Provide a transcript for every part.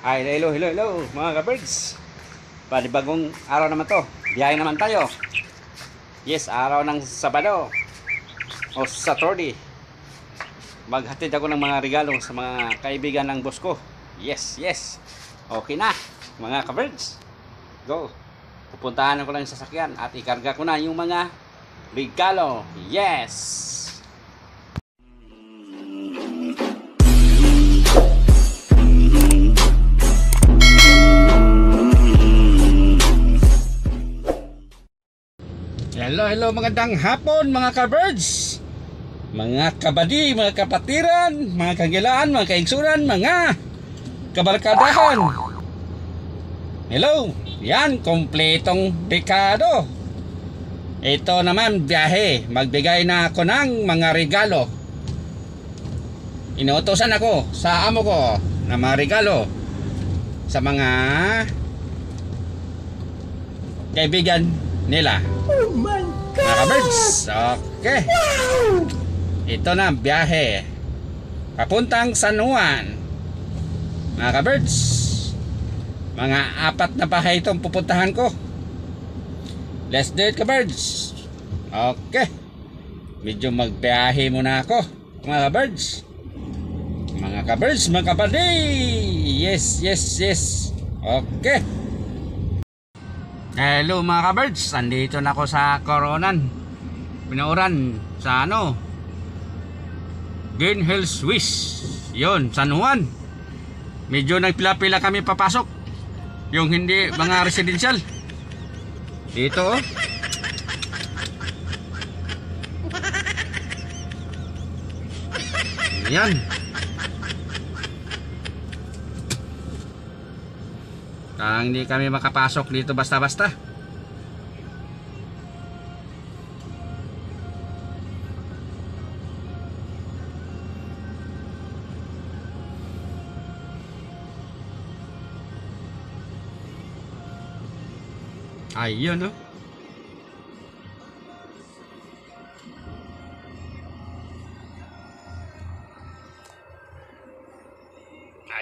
Hi, hello, hello, hello mga ka-birds. Panibagong araw naman to. Biyahe naman tayo. Yes, araw ng Sabado o Saturday. Maghatid ako ng mga regalo sa mga kaibigan ng boss ko. Yes, yes. Okay na mga ka-birds. Go. Pupuntahan ko lang yung sasakyan at ikarga ko na yung mga regalo. Yes. Hello, hello, magandang hapon mga ka-birds, mga kabady, mga kapatiran, mga kagilaan, mga kaigsuran, mga kabarkadahan. Hello, yan, kompletong dekado. Ito naman biyahe, magbigay na ako ng mga regalo. Inuutosan ako sa amo ko na mga regalo sa mga kaibigan nila. Oh my God! Mga ka-birds, okay. Ito na biyahe papuntang San Juan. Mga ka-birds, mga 4 na bahay itong pupuntahan ko. Let's do it, ka-birds. Okay, medyo magbiyahe muna ako mga ka-birds. Mga ka-birds, mga kapatid. Yes, yes, yes. Okay. Hello mga ka-birds, andito na ako sa Coronan, Pinauran, sa Green Hills Swiss. Yun, San Juan. Medyo nagpila-pila kami papasok, yung hindi mga residential. Dito oh. Yan. Hindi kami makapasok dito basta-basta. Ayun no.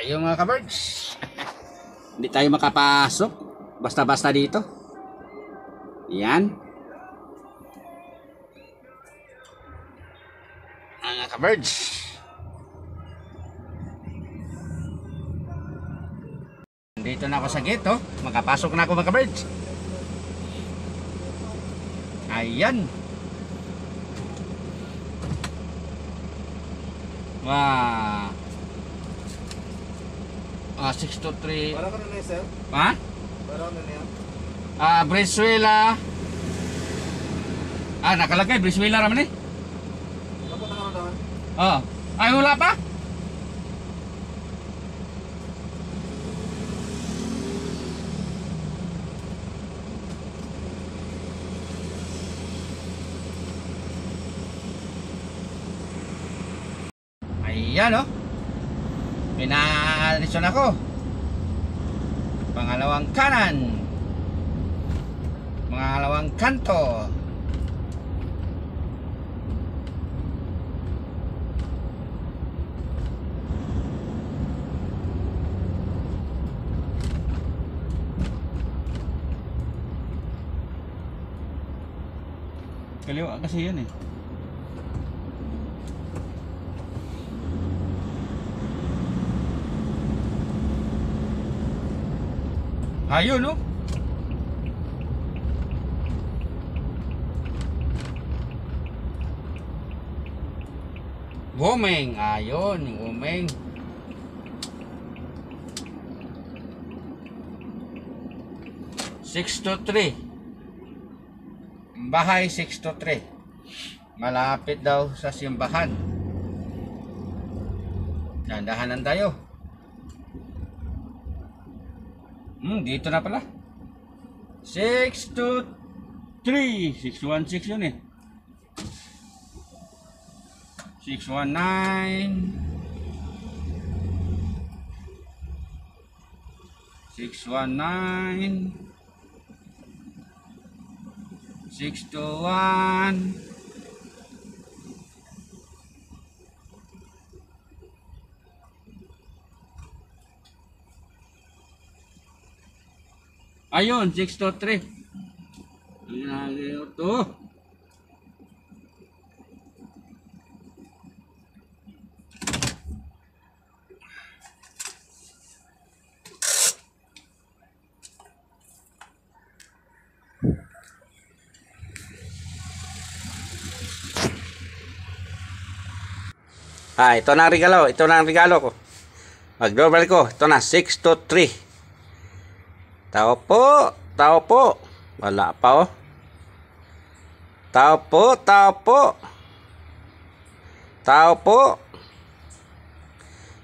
Ayun mga ka-birds. Hindi tayo makapasok basta-basta dito. Yan. Mga ka-birds. Dito na ako sa gate oh. Makapasok na ako mga ka-birds. Ayan. Wow. 6 to 3. Para ka na sir? Ha? Para ka na yan? Brizuela. Nakalagay Brizuela raman eh. Dapat na ka na. Oh. Ay wala pa? Ayan oh. Pinaalisyon ako. Pangalawang kanan, pangalawang kanto. Kaliwa kasi yan eh. Ayun no. Gomeng, ayun, gomeng. Six to 3. Bahay 6 to 3. Malapit daw sa simbahan. Dandahanan tayo. Dito na pala. 6 to 3. 616 yun eh. 619. 619. 621. Ayun, 623. Ito. Ito na ang regalo. Ito na ang regalo ko. Mag-doorbell ko. Ito na, 623. Tao po. Tao po. Wala pa oh. Tao po. Tao po. Tao po.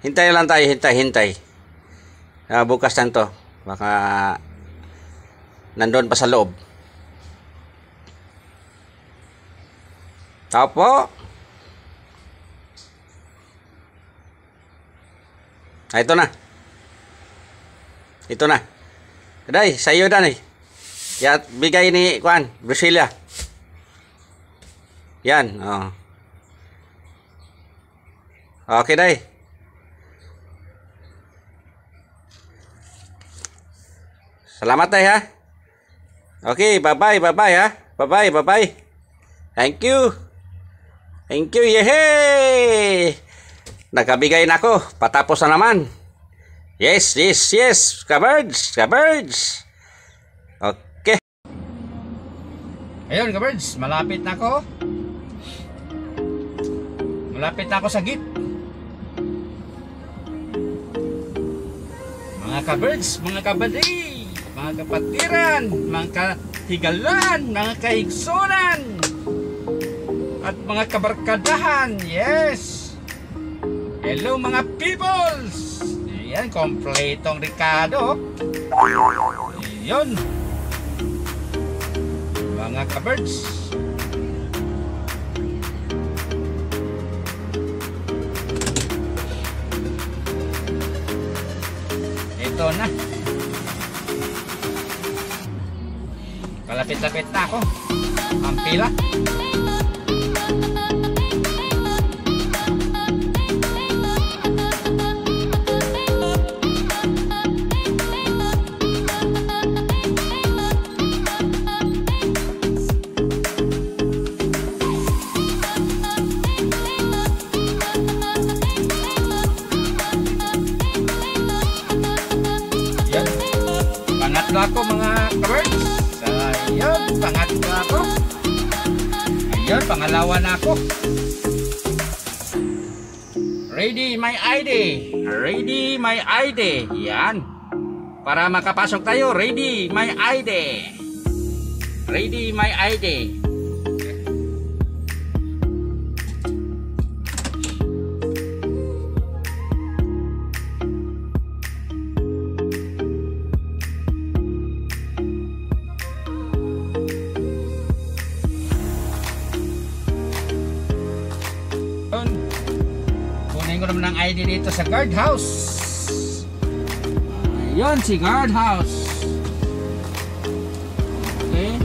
Hintay lang tayo. Hintay. Bukas lang to. Baka nandun pa sa loob. Tao po. Ito na. Ito na. Day, sa'yo na eh. Yan, bigay ni Juan, Brasilia. Yan, oh. Okay, day. Salamat, day, ha. Okay, bye-bye ha. Bye-bye. Thank you. Yehey! Nakabigay na ako. Patapos na naman. Yes. Kabirds. Okay. Ayun, kabirds. Malapit na ako. Sa gate. Mga kabirds, mga kabady, mga kapatiran, mga kahigalan, mga kahigsunan, at mga kabarkadahan. Yes. Hello mga peoples! Ayan, kompletong Ricardo. Ayan. Mga kabirds. Ito na. Kalapit-lapit na ako. Ang pila. Pangatlo ako mga kabirds. Ayun, pangatlo ako. Ayun, pangalawa na ako. Ready my ID. Yan. Para makapasok tayo, ready my ID. Kunin ko naman ang ID dito sa guardhouse. Ayun si guardhouse. Okay.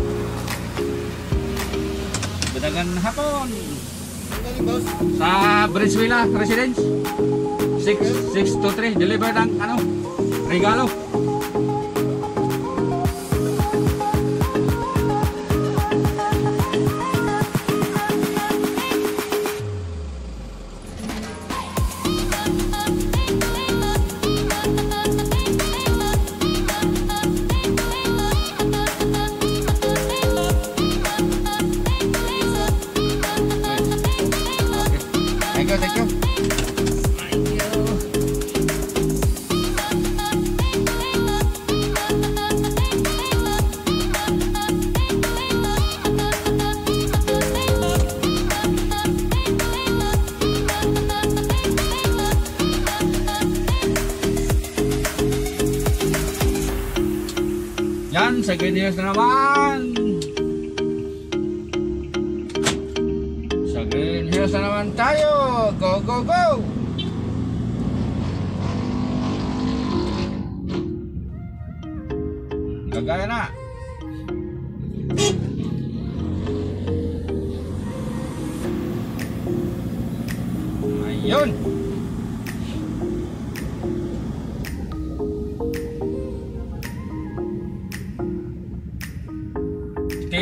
Budagan hapon. Sa Bridgeville Residence. 623 deliver ng regalo. Thank you. Yan, sa Greenhouse na naman. Sa Greenhouse na naman tayo. Go! Gagaya na. Ayun.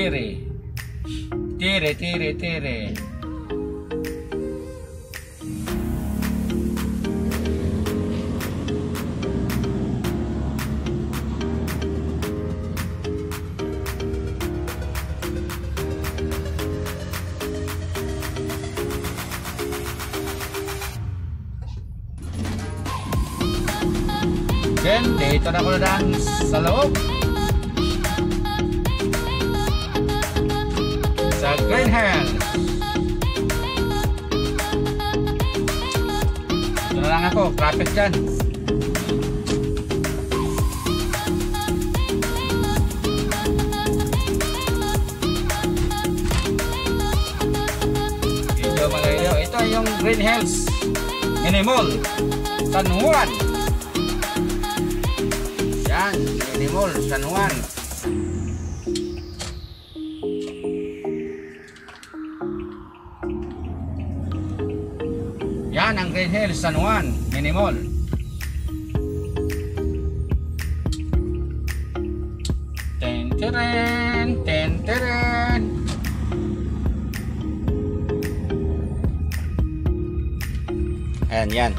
Tiri. Tiri, tiri, tiri. Then, dito na ako na sa loob. Sa Green Hills. Dito na lang ako, traffic dyan. Medyo malayo. Ito yung Green Hills Mini Mall, San Juan. Yan, Mini Mall, San Juan. Yan ang Green Hills, San Juan, Mini Mall. Ten teren, ten teren. Ayan, yan.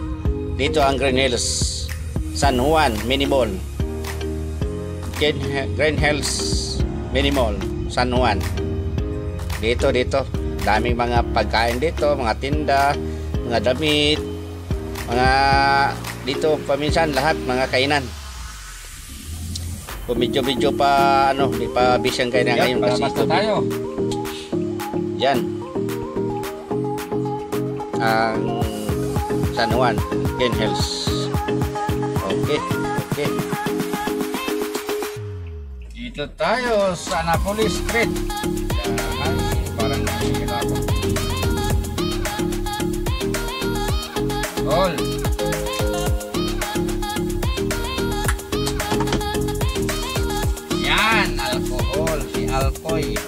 Dito ang Green Hills, San Juan, Mini Mall. Green Hills Mini Mall, San Juan. Dito. Daming mga pagkain dito, mga tinda, mga damit, mga dito paminsan lahat mga kainan. Kung medyo pa di pa bisyang kainan ngayon kasi ito tayo. Yan. Ang San Juan, Green Hills. Okay. Dito tayo sa Annapolis Street. Ay, parang nakikita ako. All. Yan, alcohol. Si Alcoy.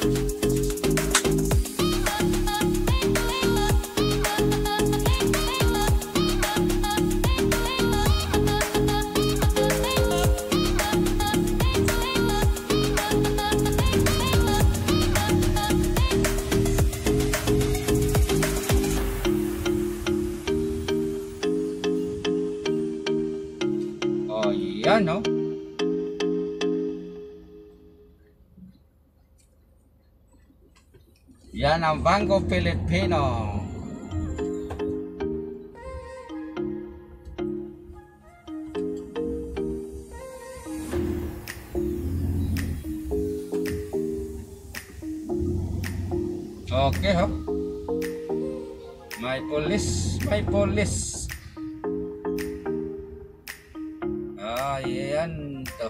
Yan, no? Yan ang Bango Filipino. Okay, ho. May police. Yan to.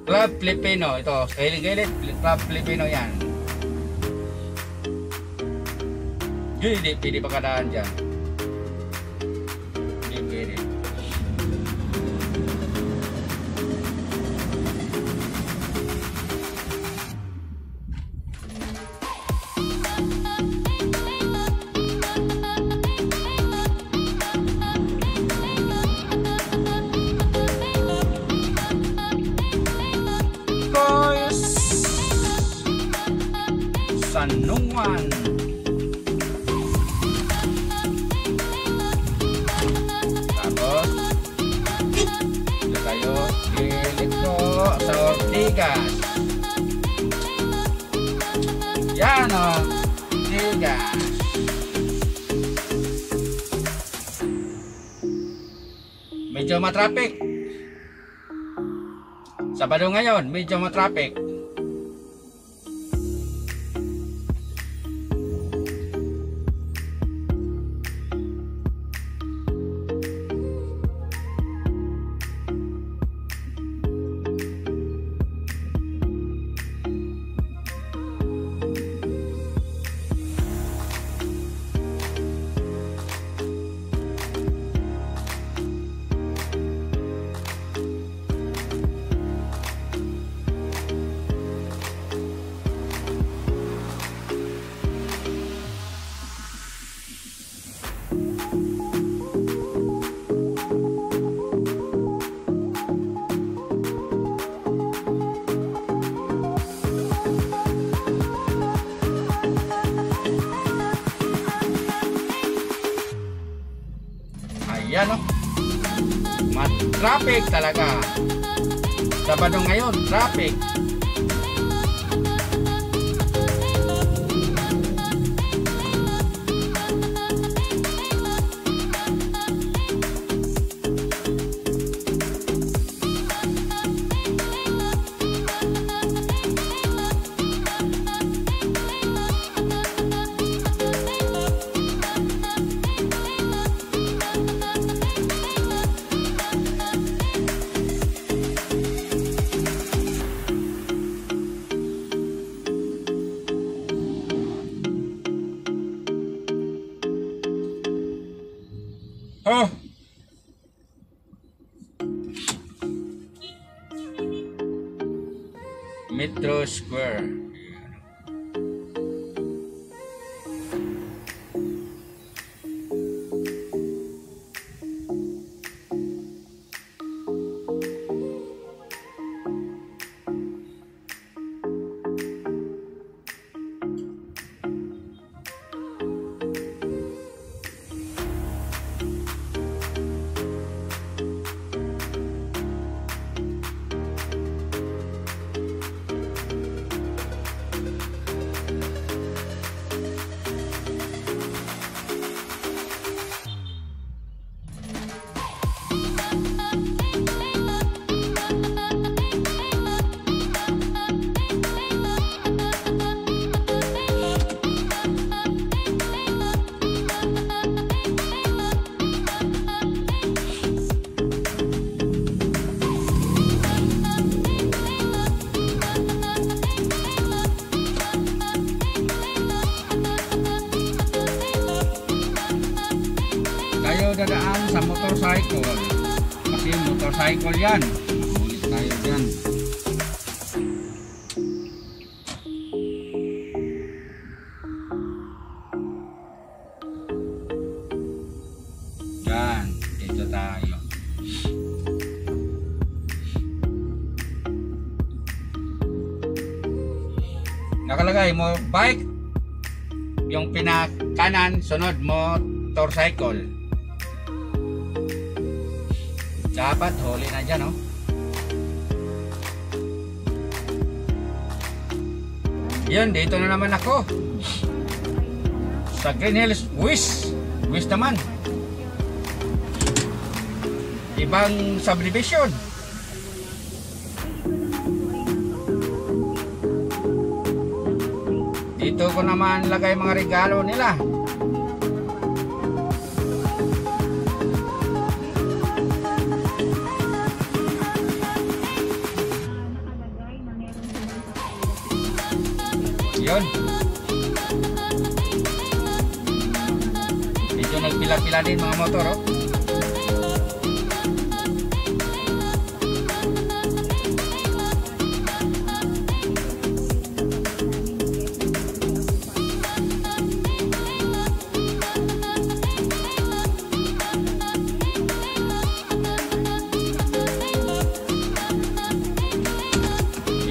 Club Filipino ito. Gilid Club Filipino yan. Pwede pa kadaan dyan. Hindi pwede. San Juan. Tapos dito tayo gilid ko sa Ortigas. Yan o, Ortigas. Medyo matraffic. Sabado ngayon, medyo matraffic. traffic talaga. Sabado ngayon, traffic. Oh. Metro Square. Tayo dadaan sa motorcycle kasi motorcycle yan. Ulit tayo dyan. Yan, dito tayo. Nakalagay mo bike, yung pinakanan sunod motorcycle. Dapat huli na dyan, oh. Yun, dito na naman ako sa Green Hills West naman, ibang subdivision. Dito ko naman lagay mga regalo nila. Yun. Dito nagpila-pila din mga motor, oh.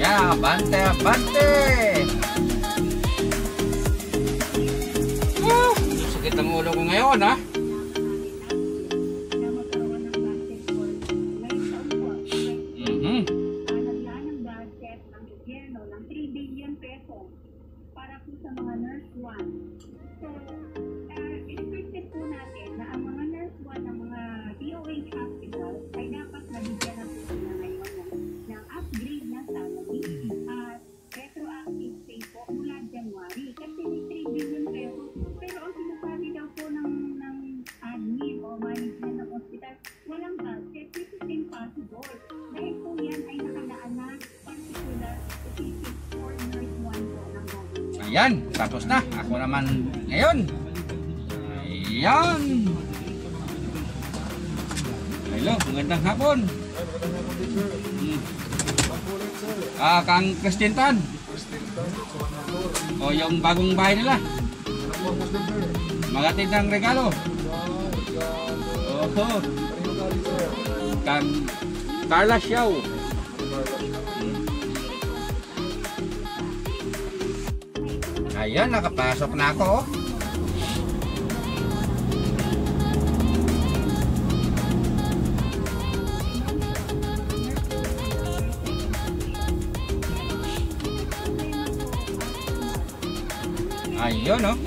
Ya, abante. Sakit ang ulo ko ngayon, ha? Naglaan ng budget ng gobyerno ng 3 billion pesos para po sa mga nurse 1. So, expected po natin na ang mga nurse 1 ng mga DOH hospital ay dapat nabigyan na po sila ngayon ng upgrade na salary at retroactive pay po mula January. Kasi may 3 billion pesos. Pero ang sinasabi daw po ng admin o management ng hospital, walang budget. This is impossible. Dahil po yan ay nakalaan na particular specific for nurse 1 po ng government. Ayan, tapos na. Ako naman ngayon. Ayan. Hello, magandang hapon. Kang Christine Tan. O yung bagong bahay nila. Magatid ng regalo. Oho. Kang Carla Xiao. Ayan, nakapasok na ako. Ayun, no?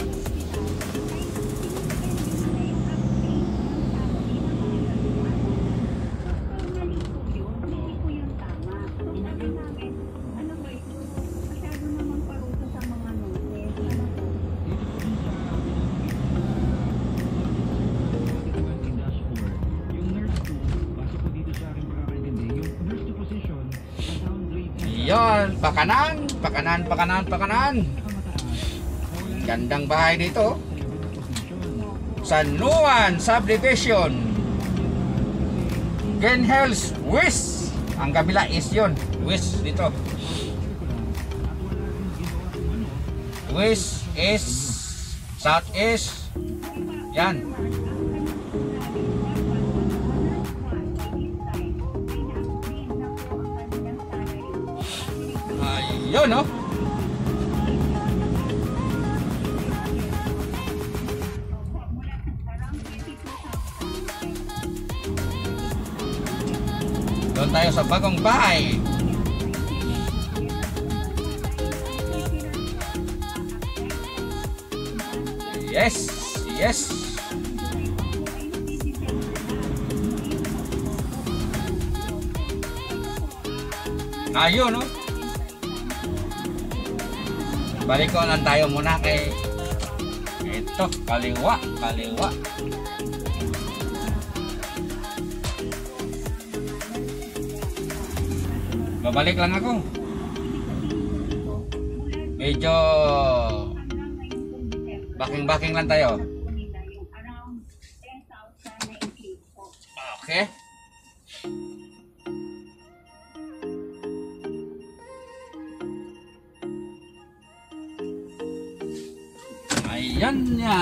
Ayun, pakanan. Gandang bahay dito. San Juan Subdivision. Green Hills West. Ang kabila is yun. West dito. West is southeast. Yan. Ayun, no? Doon tayo sa bagong bahay. Yes, yes. Ayun, no? Balik ko lang tayo muna kay ito, kaliwa. Babalik lang ako. Medyo backing lang tayo. Okay. Ayan niya.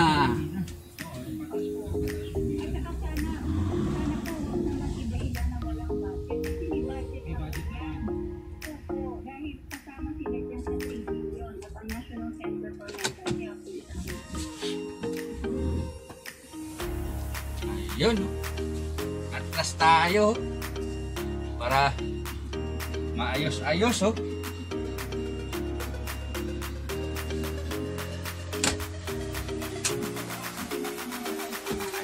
Ayun. At last tayo para maayos-ayos, oh.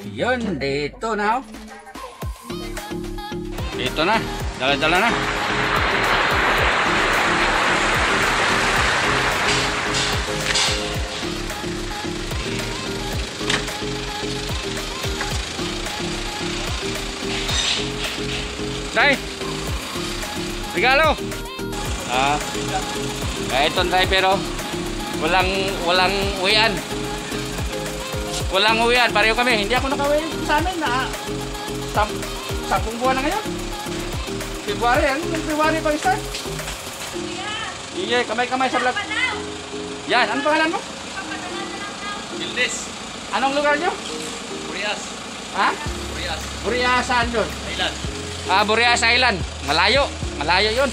Ayun, dito na, oh. Dito na, dala-dala na. Day, regalo. Itong driver, oh. Walang uwian. Walang uwian, pareho kami. Hindi ako nakauwi sa amin na 10 buwan na ngayon. February, February pa isa. Iya, kamay-kamay sa vlog. Yan, anong pangalan mo? Gildes. Anong lugar nyo? Burias. Ha? Burias. Burias, saan yun? Island. Burias Island. Malayo yun.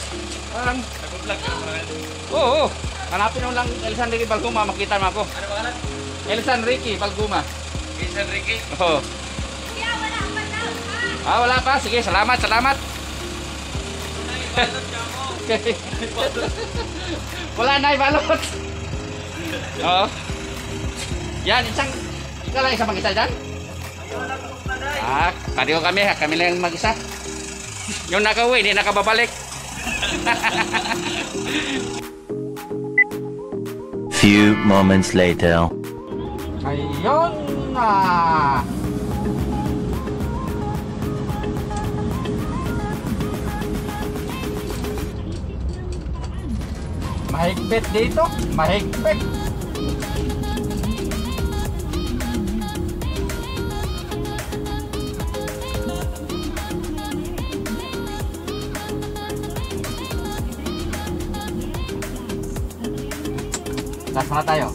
Parang, Nag-vlog ka naman. oo. Hanapin mo lang Elsan Ricky Balguma, makita mo ako. Ano pangalan? Elsan Ricky Balguma. Elsan Ricky. Oo. Wala pa. Sige, salamat. Wala na ibalot. Oo. Yan, ikaw lang isa mag-isa dyan? Pareho kami lang mag-isa. Yung nakauwi, hindi nakababalik. Few moments later. Ayun na. Mahigpit dito, mahigpit. Taas na tayo.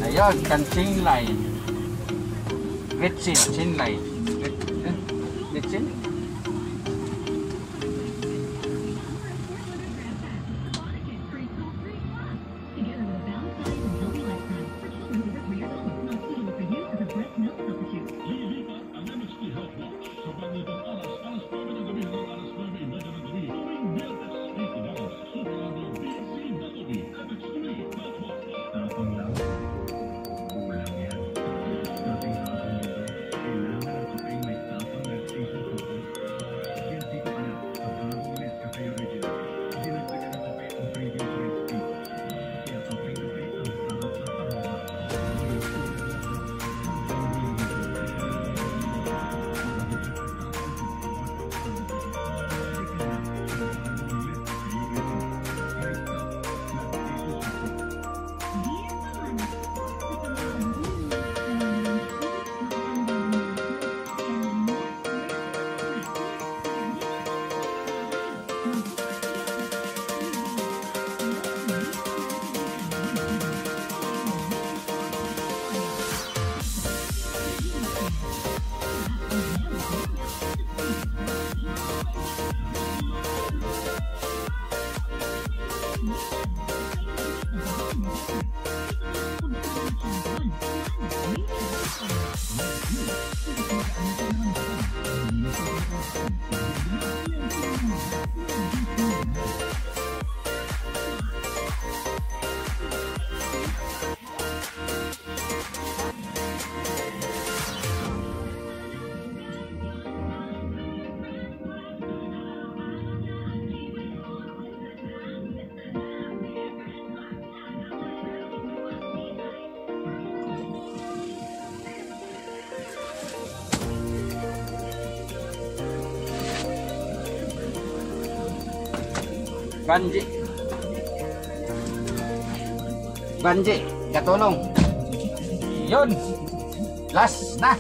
Ayun, kan Chinglay. Gretchen, Chinglay. Gretchen? Banji, katulong. Yun. Last na.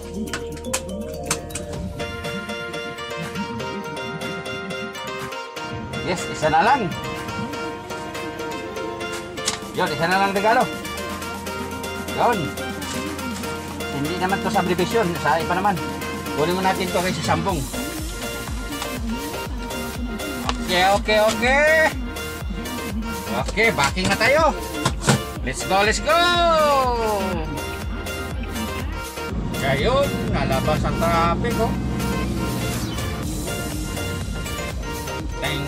Yes, isa na lang. Yun, isa na lang regalo. Yun. Hindi naman to subdivision. Sa iba naman. Kunin mo natin to kaysa sambong. Okay. Okay, backing na tayo. Let's go. Ngayon, nalabas ang traffic, oh. Teng.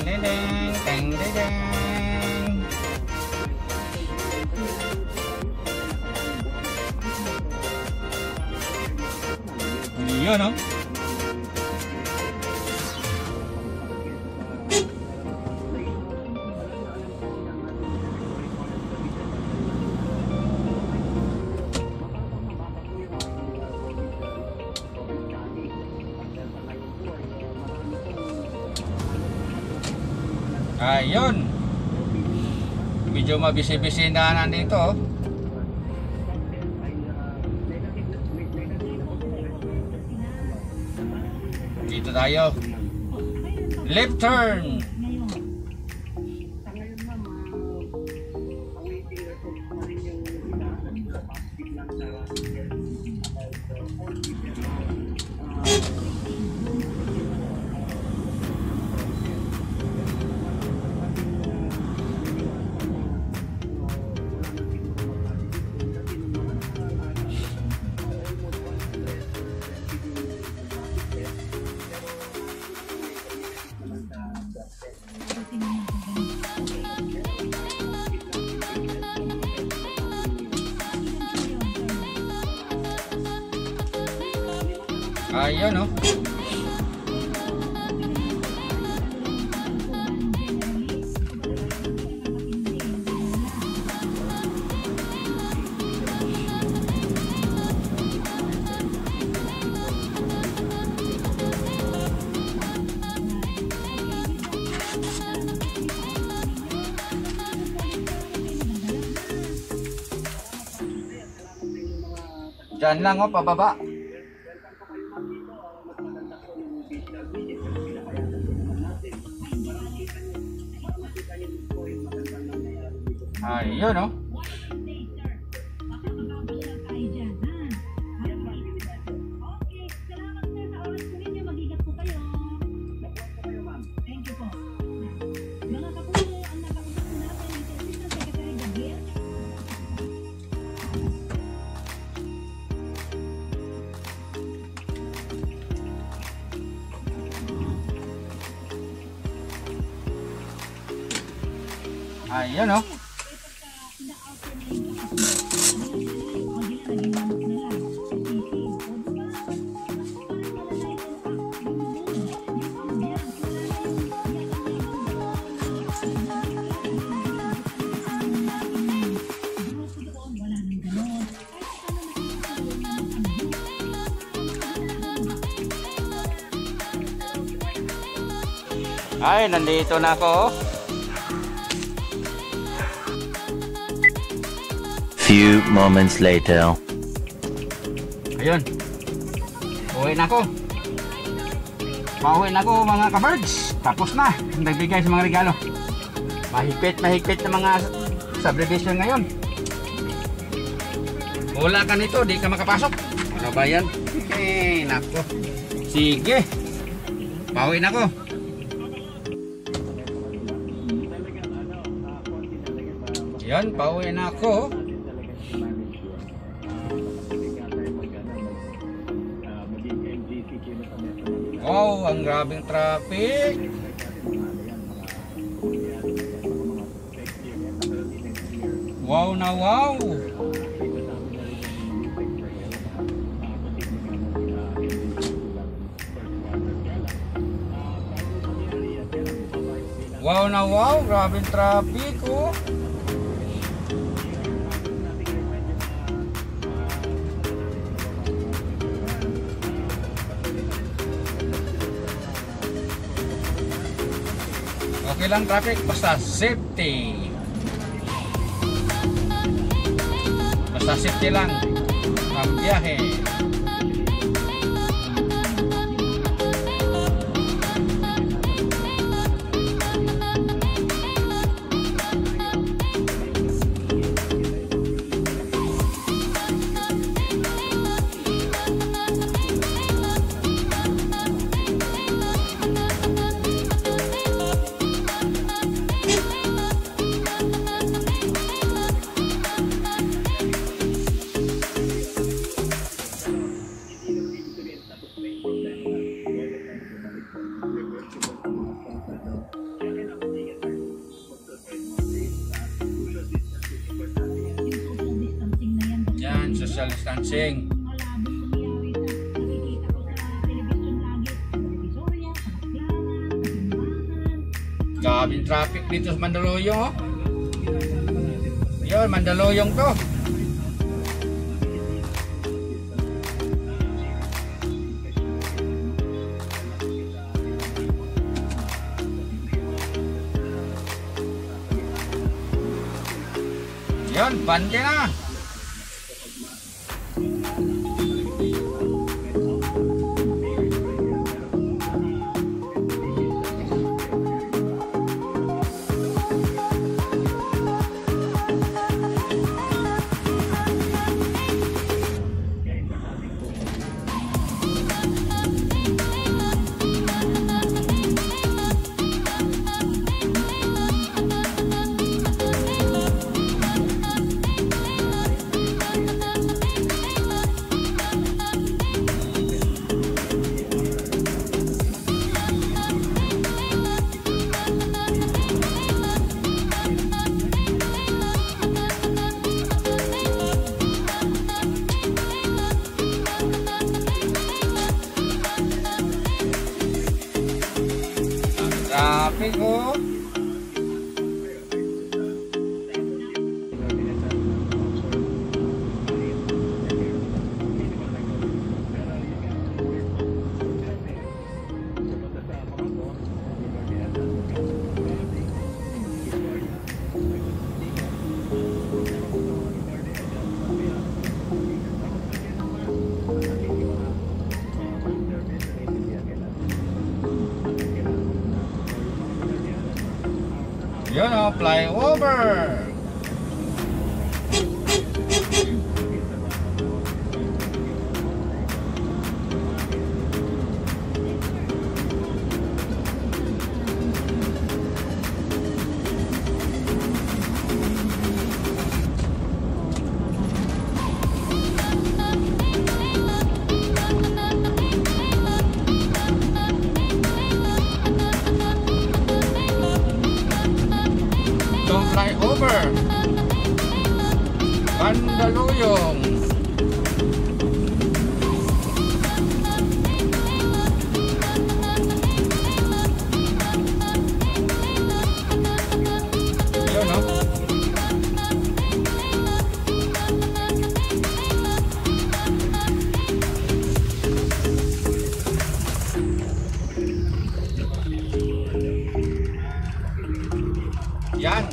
Yun, oh. Ayun. Medyo mabisi-bisi na nandito. Dito tayo. Left turn. Ayun, oh. Diyan lang, oh, pababa. Ayun, oh. Ayun, oh. Ay, nandito na ako. Few moments later. Ayun. Uwi na ako. Pauwi na ako mga ka-birds. Tapos na. Nagbigay sa mga regalo. Mahigpit na mga subdivision ngayon. Wala ka nito, di ka makapasok. Ano ba yan? Nako. Sige. Pauwi na ako. Yan, pauwi na ako. Wow, ang grabing traffic. Wow na wow. Wow na wow, grabing traffic, oh. Okay lang traffic, basta safety. Basta safety lang ang biyahe. Yan, social distancing. Malabo nangyari sa nakikita ko sa television lagi. Sa Televisoria, sa Baclaran, sa Simbahan. Grabing traffic dito sa Mandaluyong, oh. Yun, Mandaluyong to. Yun, bande na. Traffic, oh. Yun, oh, flyover. Flyover Mandaluyong. Yun, no? Yan.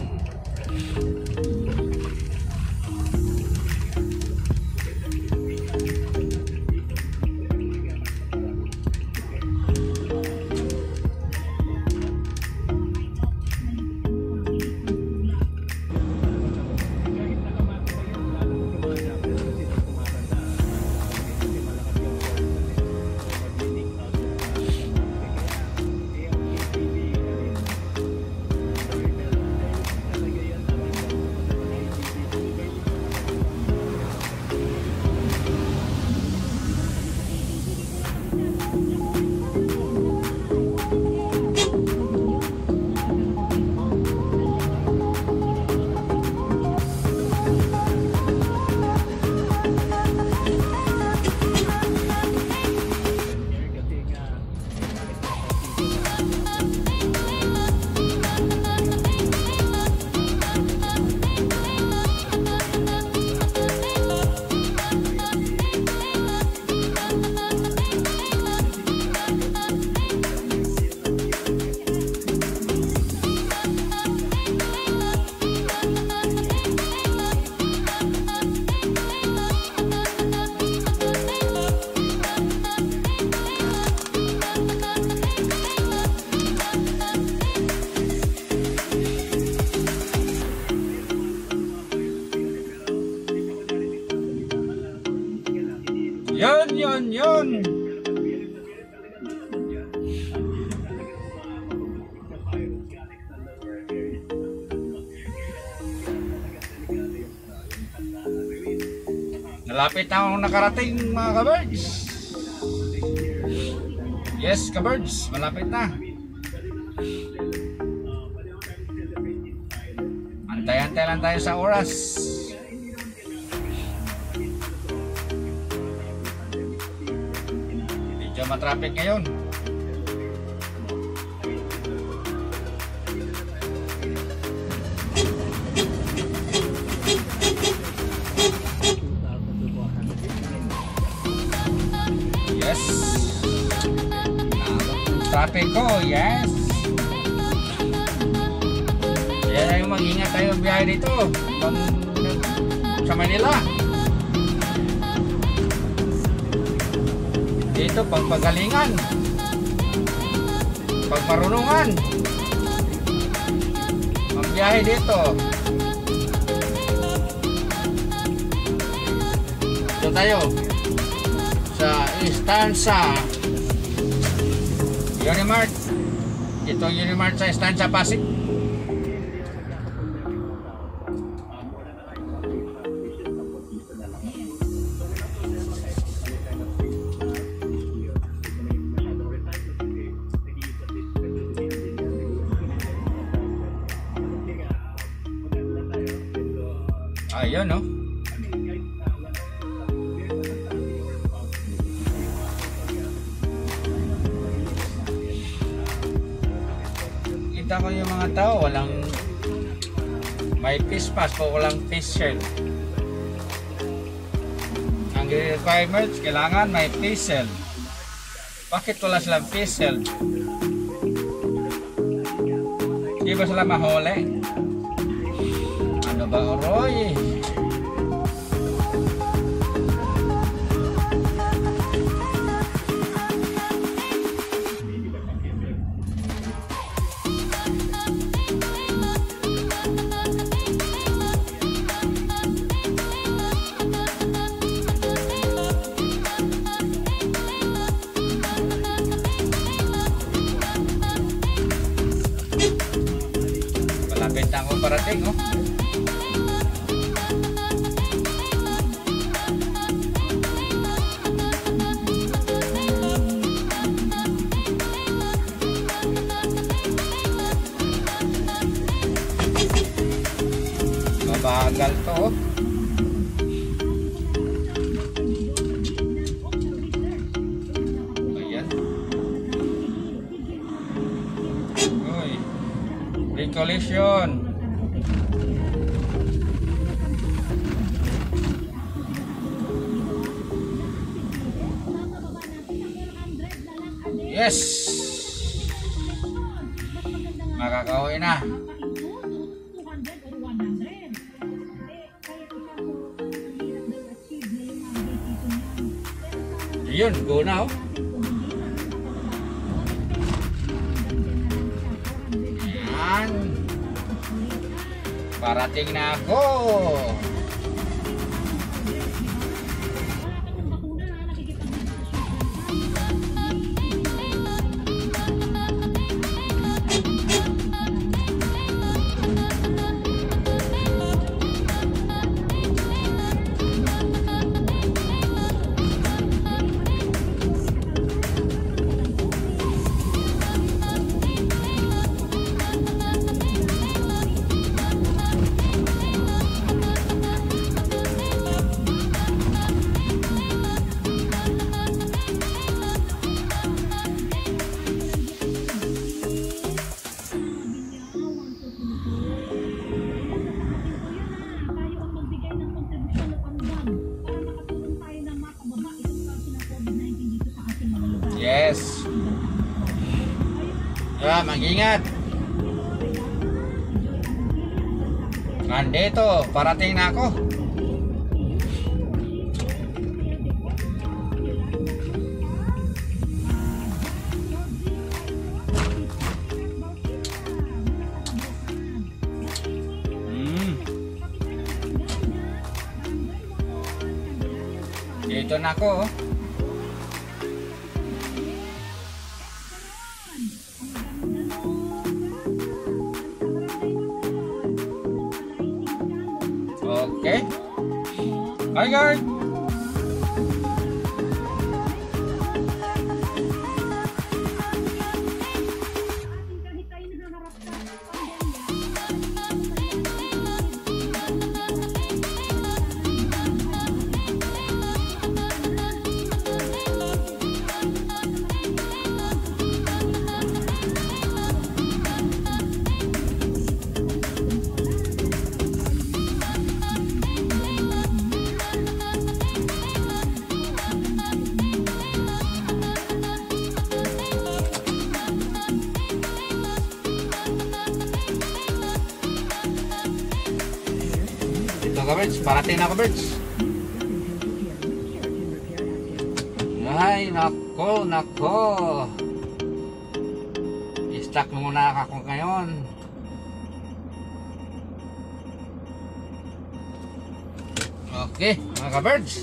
Malapit na akong nakarating mga kabirds. Yes, kabirds, malapit na. Antay-antay lang tayo sa oras. Medyo matraffic ngayon. Yes. Traffic ko, yes. Kaya tayo mag-ingat tayo biyahe dito pag sa Manila. Dito pagpagalingan, pagmarunungan ang biyahe dito. Dito tayo sa Estancia Unimart. Ito Unimart sa Estancia Pasig. Ayun, no? Kita ko yung mga tao, walang may face mask o walang face shield. Ang requirements, kailangan may face shield. Bakit wala silang face shield? Hindi ba sila mahuli? Ano ba, Roy? Malapit na akong parating, oh. Mabagal to, oh. Ayan. Uy. Collision. Yes. Makakauwi na. Yun, go now. Yan. Parating na ako. Yes. Mag-ingat. Nandito, parating na ako. Dito na ako. Okay. Hi guys. ka-birds, parating na ka-birds. Ay, nako, nako. I-stack muna ako ngayon. Okay, mga ka-birds.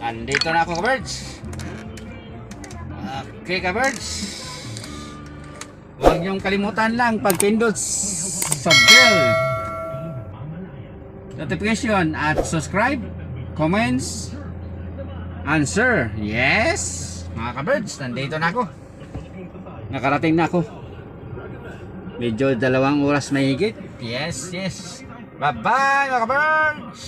Andito na ako ka-birds. Okay ka-birds. Huwag niyong kalimutan lang pagpindot sa bell notification at subscribe, comments, answer. Yes, mga ka-birds, nandito na ako. Nakarating na ako. Medyo 2 oras mahigit. Yes, yes. Bye-bye mga ka-birds.